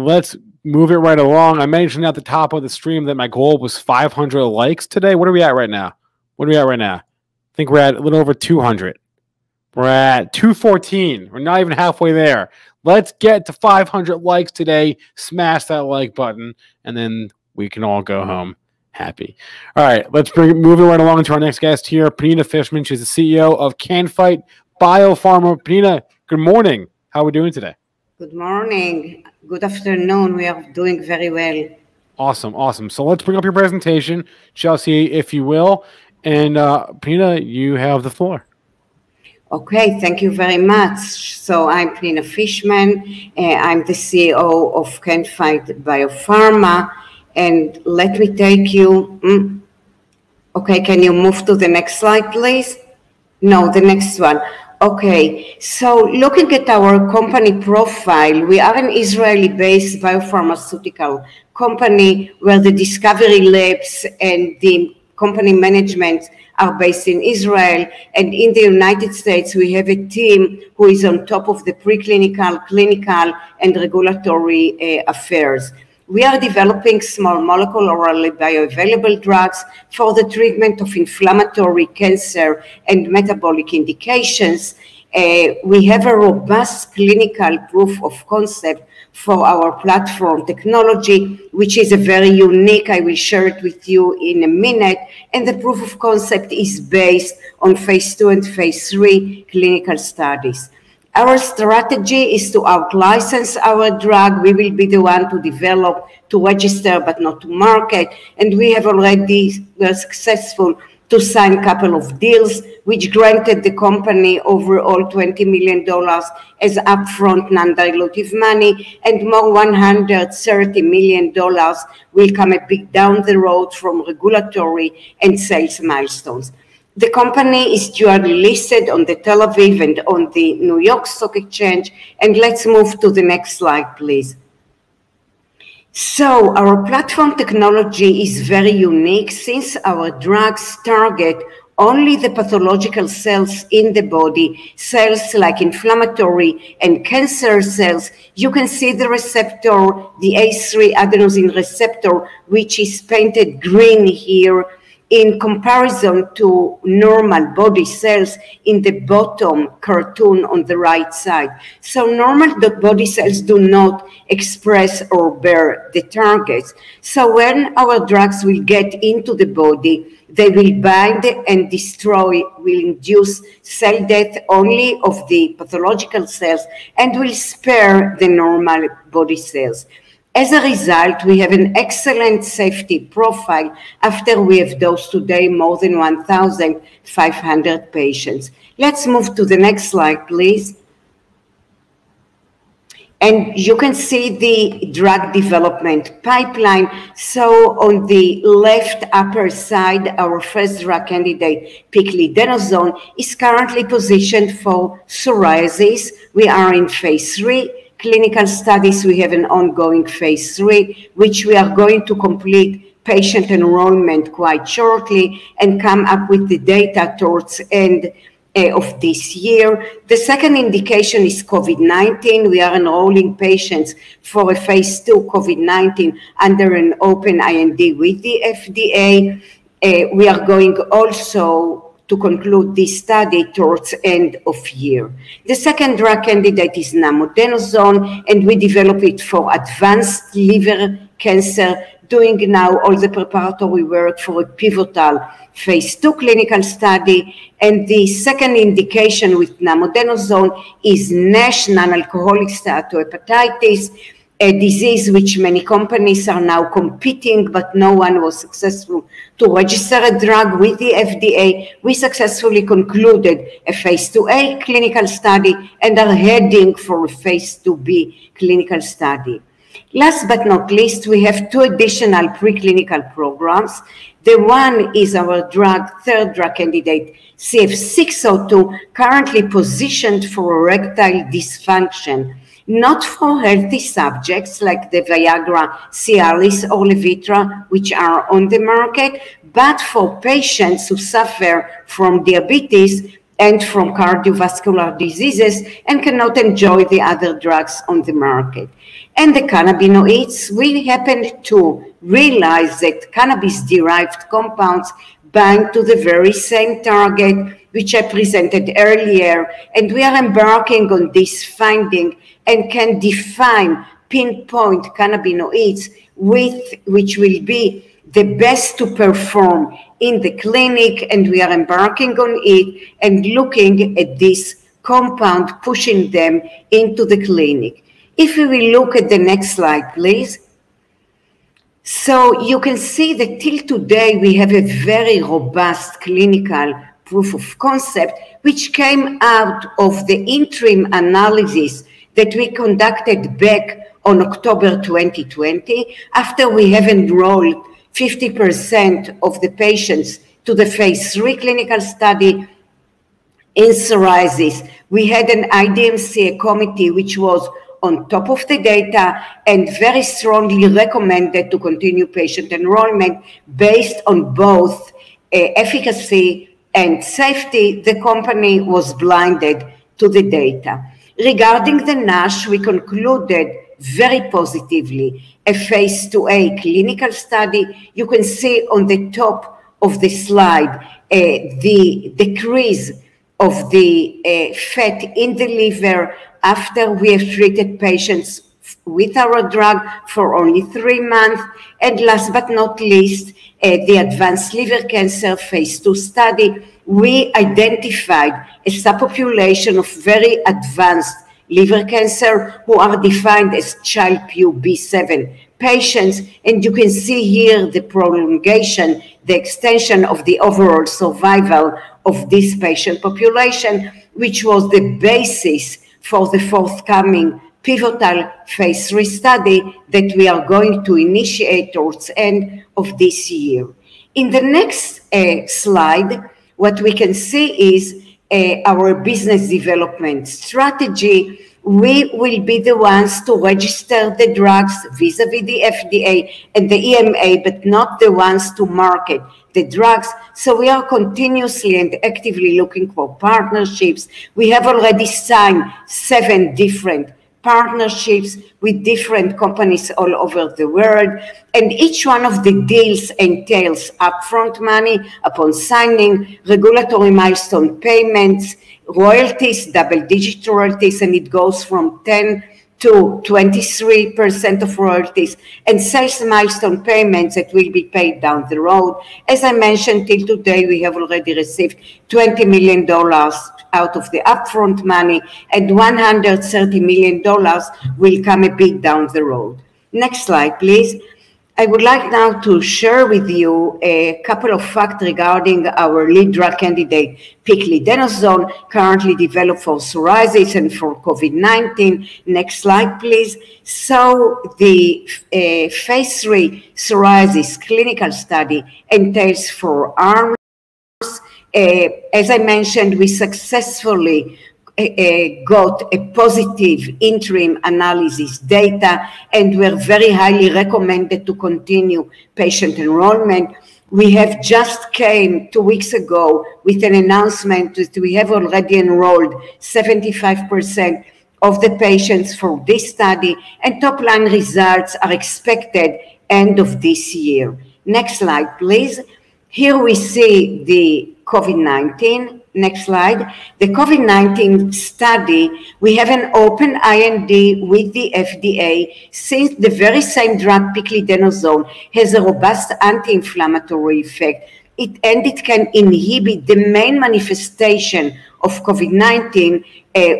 let's move it right along. I mentioned at the top of the stream that my goal was 500 likes today. What are we at right now? I think we're at a little over 200. We're at 214. We're not even halfway there. Let's get to 500 likes today. Smash that like button, and then we can all go home happy. All right, let's move it right along to our next guest here, Pnina Fishman. She's the CEO of Can-Fite BioPharma. Pnina, good morning. How are we doing today? Good morning. Good afternoon. We are doing very well. Awesome. So let's bring up your presentation, Chelsea, if you will. And Pnina, you have the floor. Okay, thank you very much. So I'm Pnina Fishman. I'm the CEO of Can-Fite BioPharma. And let me take you, okay, can you move to the next slide, please? No, the next one. Okay, so looking at our company profile, we are an Israeli-based biopharmaceutical company where the discovery labs and the company management are based in Israel, and in the United States we have a team who is on top of the preclinical, clinical, and regulatory affairs. We are developing small molecule orally bioavailable drugs for the treatment of inflammatory, cancer, and metabolic indications. We have a robust clinical proof of concept for our platform technology, which is a very unique. I will share it with you in a minute. And the proof of concept is based on phase 2 and phase 3 clinical studies. Our strategy is to out-license our drug. We will be the one to develop, to register, but not to market. And we have already were successful to sign a couple of deals, which granted the company overall $20 million as upfront non-dilutive money, and more $130 million will come a bit down the road from regulatory and sales milestones. The company is dually listed on the Tel Aviv and on the New York Stock Exchange. And let's move to the next slide, please. So our platform technology is very unique since our drugs target only the pathological cells in the body, cells like inflammatory and cancer cells. You can see the receptor, the A3 adenosine receptor, which is painted green here, in comparison to normal body cells in the bottom cartoon on the right side. So normal body cells do not express or bear the targets. So when our drugs will get into the body, they will bind and destroy, will induce cell death only of the pathological cells and will spare the normal body cells. As a result, we have an excellent safety profile after we have dosed today more than 1,500 patients. Let's move to the next slide, please. And you can see the drug development pipeline. So on the left upper side, our first drug candidate, Piclidenoson, is currently positioned for psoriasis. We are in phase 3. Clinical studies, we have an ongoing phase 3, which we are going to complete patient enrollment quite shortly and come up with the data towards end of this year. The second indication is COVID-19. We are enrolling patients for a phase 2 COVID-19 under an open IND with the FDA. We are going also to conclude this study towards end of year. The second drug candidate is Namodenoson, and we develop it for advanced liver cancer, doing now all the preparatory work for a pivotal phase 2 clinical study. And the second indication with Namodenoson is NASH, non-alcoholic steatohepatitis, a disease which many companies are now competing, but no one was successful to register a drug with the FDA. We successfully concluded a phase 2A clinical study and are heading for a phase 2B clinical study. Last but not least, we have 2 additional preclinical programs. The one is our third drug candidate, CF602, currently positioned for erectile dysfunction, not for healthy subjects like the Viagra, Cialis, or Levitra, which are on the market, but for patients who suffer from diabetes and from cardiovascular diseases and cannot enjoy the other drugs on the market. And the cannabinoids, we happened to realize that cannabis-derived compounds bind to the very same target which I presented earlier, and we are embarking on this finding and can define, pinpoint cannabinoids which will be the best to perform in the clinic, and we are embarking on it and looking at this compound, pushing them into the clinic. If we will look at the next slide, please. So you can see that till today we have a very robust clinical proof of concept which came out of the interim analysis that we conducted back on October 2020 after we have enrolled 50% of the patients to the phase 3 clinical study in psoriasis. We had an IDMC committee which was on top of the data and very strongly recommended to continue patient enrollment based on both efficacy and safety. The company was blinded to the data. Regarding the NASH, we concluded very positively a phase 2A clinical study. You can see on the top of the slide the decrease of the fat in the liver after we have treated patients with our drug for only 3 months. And last but not least, the advanced liver cancer phase 2 study, we identified a subpopulation of very advanced liver cancer who are defined as Child-Pugh B7 patients. And you can see here the prolongation, the extension of the overall survival of this patient population, which was the basis for the forthcoming pivotal phase 3 study that we are going to initiate towards the end of this year. In the next slide, what we can see is our business development strategy. We will be the ones to register the drugs vis-a-vis the FDA and the EMA, but not the ones to market the drugs. So we are continuously and actively looking for partnerships. We have already signed 7 different partnerships with different companies all over the world, and each one of the deals entails upfront money upon signing, regulatory milestone payments, royalties, double-digit royalties, and it goes from 10 to 23% of royalties, and sales milestone payments that will be paid down the road. As I mentioned, till today, we have already received $20 million out of the upfront money, and $130 million will come a bit down the road. Next slide, please. I would like now to share with you a couple of facts regarding our lead drug candidate, Piclidenoson, currently developed for psoriasis and for COVID-19. Next slide, please. So the phase 3 psoriasis clinical study entails 4 arms. As I mentioned, we successfully got a positive interim analysis data, and we're very highly recommended to continue patient enrollment. We have just came 2 weeks ago with an announcement that we have already enrolled 75% of the patients for this study, and top-line results are expected end of this year. Next slide, please. Here we see the COVID-19. Next slide. The COVID-19 study, we have an open IND with the FDA since the very same drug, Piclidenoson, has a robust anti-inflammatory effect. It can inhibit the main manifestation of COVID-19,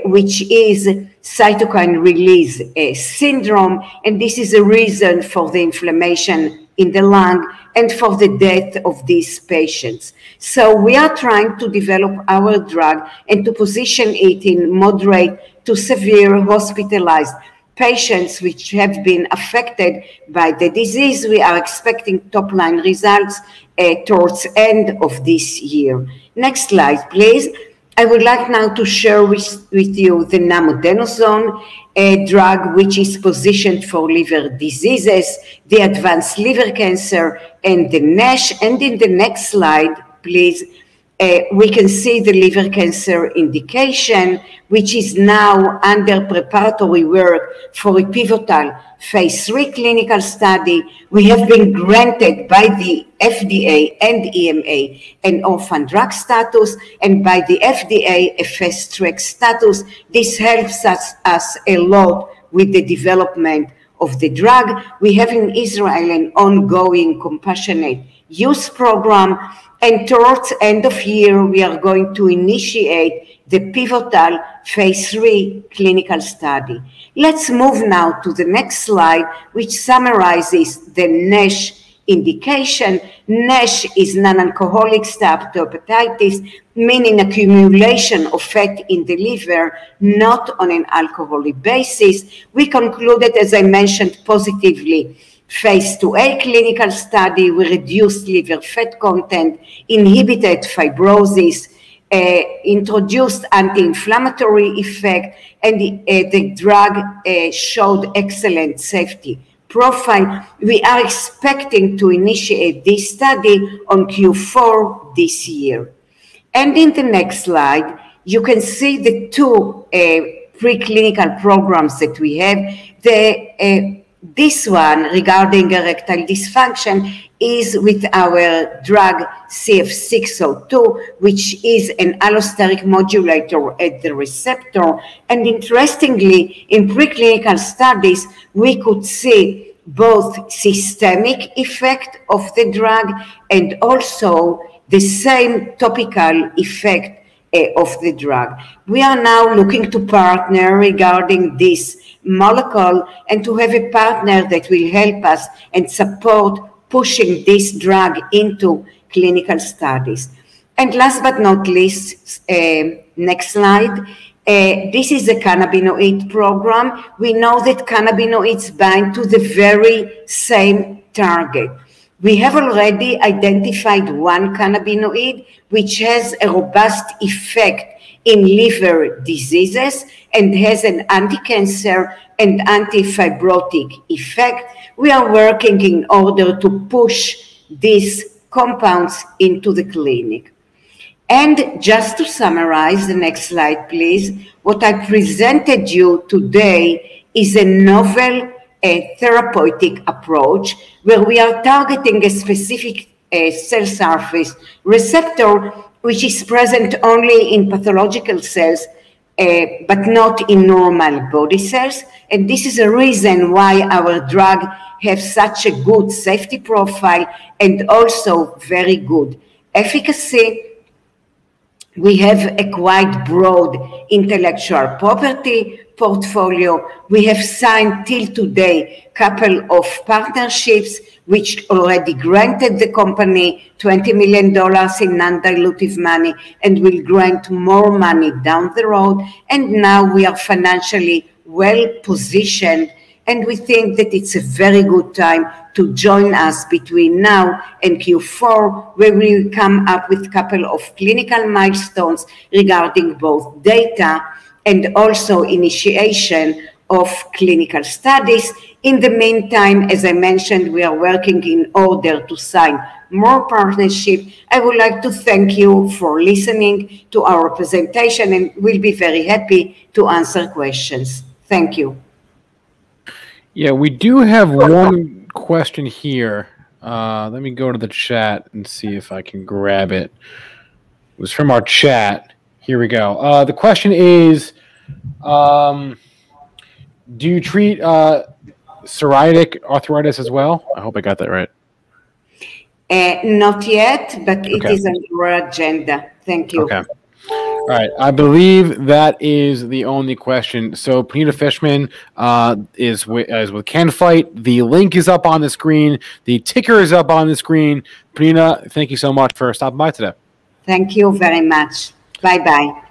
which is cytokine release syndrome, and this is a reason for the inflammation in the lung and for the death of these patients. So we are trying to develop our drug and to position it in moderate to severe hospitalized patients which have been affected by the disease. We are expecting top-line results towards the end of this year. Next slide, please. I would like now to share with you the Namodenoson, a drug which is positioned for liver diseases, the advanced liver cancer, and the NASH. And in the next slide, please, we can see the liver cancer indication, which is now under preparatory work for a pivotal phase 3 clinical study. We have been granted by the FDA and EMA an orphan drug status, and by the FDA a fast track status. This helps us a lot with the development of the drug. We have in Israel an ongoing compassionate use program, and towards end of year we are going to initiate the pivotal phase 3 clinical study. Let's move now to the next slide, which summarizes the NASH indication. NASH is non-alcoholic steatohepatitis, meaning accumulation of fat in the liver, not on an alcoholic basis. We concluded, as I mentioned, positively phase 2A clinical study. We reduced liver fat content, inhibited fibrosis, introduced anti-inflammatory effect, and the drug showed excellent safety profile. We are expecting to initiate this study on Q4 this year. And in the next slide, you can see the two preclinical programs that we have. This one regarding erectile dysfunction is with our drug CF602, which is an allosteric modulator at the receptor. And interestingly, in preclinical studies, we could see both systemic effect of the drug and also the same topical effect of the drug. We are now looking to partner regarding this molecule and to have a partner that will help us and support pushing this drug into clinical studies. And last but not least, next slide. This is a cannabinoid program. We know that cannabinoids bind to the very same target. We have already identified one cannabinoid which has a robust effect in liver diseases and has an anti-cancer and anti-fibrotic effect. We are working in order to push these compounds into the clinic. And just to summarize, the next slide, please. What I presented you today is a novel therapeutic approach where we are targeting a specific cell surface receptor which is present only in pathological cells but not in normal body cells. And this is a reason why our drug has such a good safety profile and also very good efficacy. We have a quite broad intellectual property portfolio. We have signed till today a couple of partnerships which already granted the company $20 million in non-dilutive money and will grant more money down the road. And now we are financially well positioned, and we think that it's a very good time to join us between now and Q4, where we will come up with a couple of clinical milestones regarding both data and also initiation of clinical studies. In the meantime, as I mentioned, we are working in order to sign more partnership. I would like to thank you for listening to our presentation, and we'll be very happy to answer questions. Thank you. Yeah, we do have one question here. Let me go to the chat and see if I can grab it. It was from our chat. Here we go. The question is, do you treat psoriatic arthritis as well? I hope I got that right. Not yet, but it is on your agenda. Thank you. Okay. All right. I believe that is the only question. So Pnina Fishman is with Can-Fite. The link is up on the screen. The ticker is up on the screen. Pnina, thank you so much for stopping by today. Thank you very much. Bye-bye.